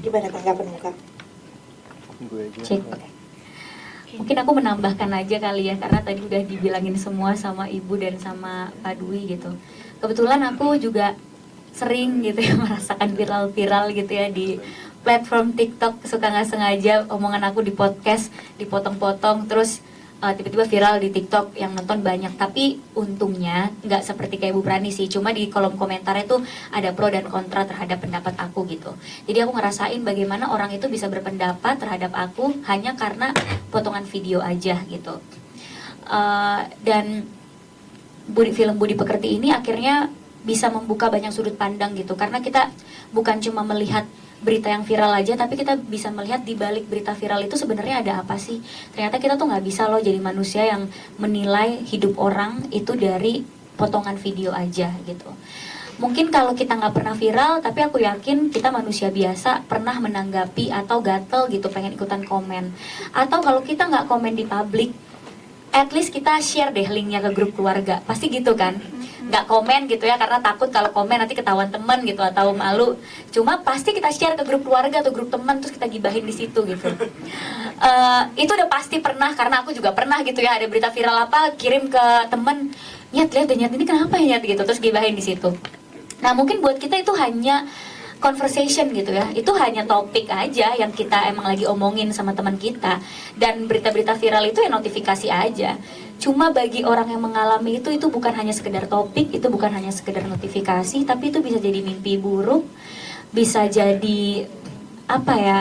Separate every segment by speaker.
Speaker 1: Gimana tanggapan muka?
Speaker 2: Gue aja.
Speaker 3: Cek. Oke. Mungkin aku menambahkan aja kali ya, karena tadi udah dibilangin semua sama Ibu dan sama Pak Dwi gitu. Kebetulan aku juga sering gitu ya merasakan viral-viral gitu ya di platform TikTok, suka nggak sengaja omongan aku di podcast dipotong-potong terus tiba-tiba viral di TikTok yang nonton banyak. Tapi untungnya nggak seperti kayak Bu Prani sih, cuma di kolom komentar itu ada pro dan kontra terhadap pendapat aku gitu. Jadi aku ngerasain bagaimana orang itu bisa berpendapat terhadap aku hanya karena potongan video aja gitu. Dan film Budi Pekerti ini akhirnya bisa membuka banyak sudut pandang gitu, karena kita bukan cuma melihat berita yang viral aja, tapi kita bisa melihat di balik berita viral itu sebenarnya ada apa sih. Ternyata kita tuh nggak bisa loh jadi manusia yang menilai hidup orang itu dari potongan video aja gitu. Mungkin kalau kita nggak pernah viral, tapi aku yakin kita manusia biasa pernah menanggapi atau gatel gitu pengen ikutan komen. Atau kalau kita nggak komen di publik, at least kita share deh linknya ke grup keluarga, pasti gitu kan. Nggak komen gitu ya karena takut kalau komen nanti ketahuan teman gitu atau malu. Cuma pasti kita share ke grup keluarga atau grup teman terus kita gibahin di situ gitu. Itu udah pasti pernah, karena aku juga pernah gitu ya, ada berita viral apa kirim ke temen, lihat Nyat ini kenapa ya Nyat gitu, terus gibahin di situ. Nah mungkin buat kita itu hanya conversation gitu ya, itu hanya topik aja yang kita emang lagi omongin sama teman kita, dan berita-berita viral itu ya notifikasi aja. Cuma bagi orang yang mengalami itu bukan hanya sekedar topik, itu bukan hanya sekedar notifikasi, tapi itu bisa jadi mimpi buruk, bisa jadi apa ya,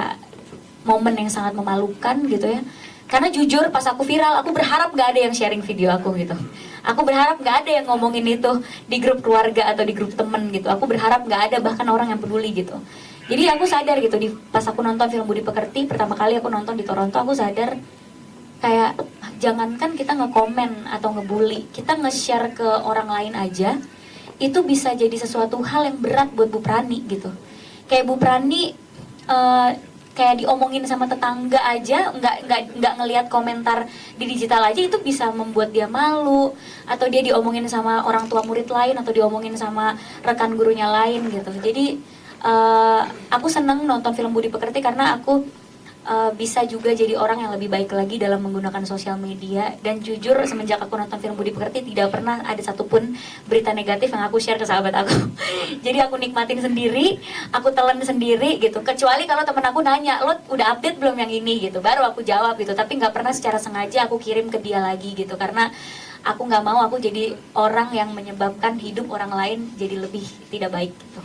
Speaker 3: momen yang sangat memalukan gitu ya. Karena jujur pas aku viral, aku berharap gak ada yang sharing video aku gitu. Aku berharap gak ada yang ngomongin itu di grup keluarga atau di grup temen gitu. Aku berharap gak ada bahkan orang yang peduli gitu. Jadi aku sadar gitu, pas aku nonton film Budi Pekerti, pertama kali aku nonton di Toronto, aku sadar kayak jangankan kita nge-komen atau ngebully, kita nge-share ke orang lain aja, itu bisa jadi sesuatu hal yang berat buat Bu Prani gitu. Kayak Bu Prani kayak diomongin sama tetangga aja, nggak ngelihat komentar di digital aja, itu bisa membuat dia malu, atau dia diomongin sama orang tua murid lain, atau diomongin sama rekan gurunya lain gitu. Jadi aku seneng nonton film Budi Pekerti karena aku bisa juga jadi orang yang lebih baik lagi dalam menggunakan sosial media. Dan jujur semenjak aku nonton film Budi Pekerti tidak pernah ada satupun berita negatif yang aku share ke sahabat aku. Jadi aku nikmatin sendiri, aku telan sendiri gitu. Kecuali kalau temen aku nanya, lo udah update belum yang ini gitu, baru aku jawab gitu. Tapi nggak pernah secara sengaja aku kirim ke dia lagi gitu, karena aku nggak mau aku jadi orang yang menyebabkan hidup orang lain jadi lebih tidak baik gitu.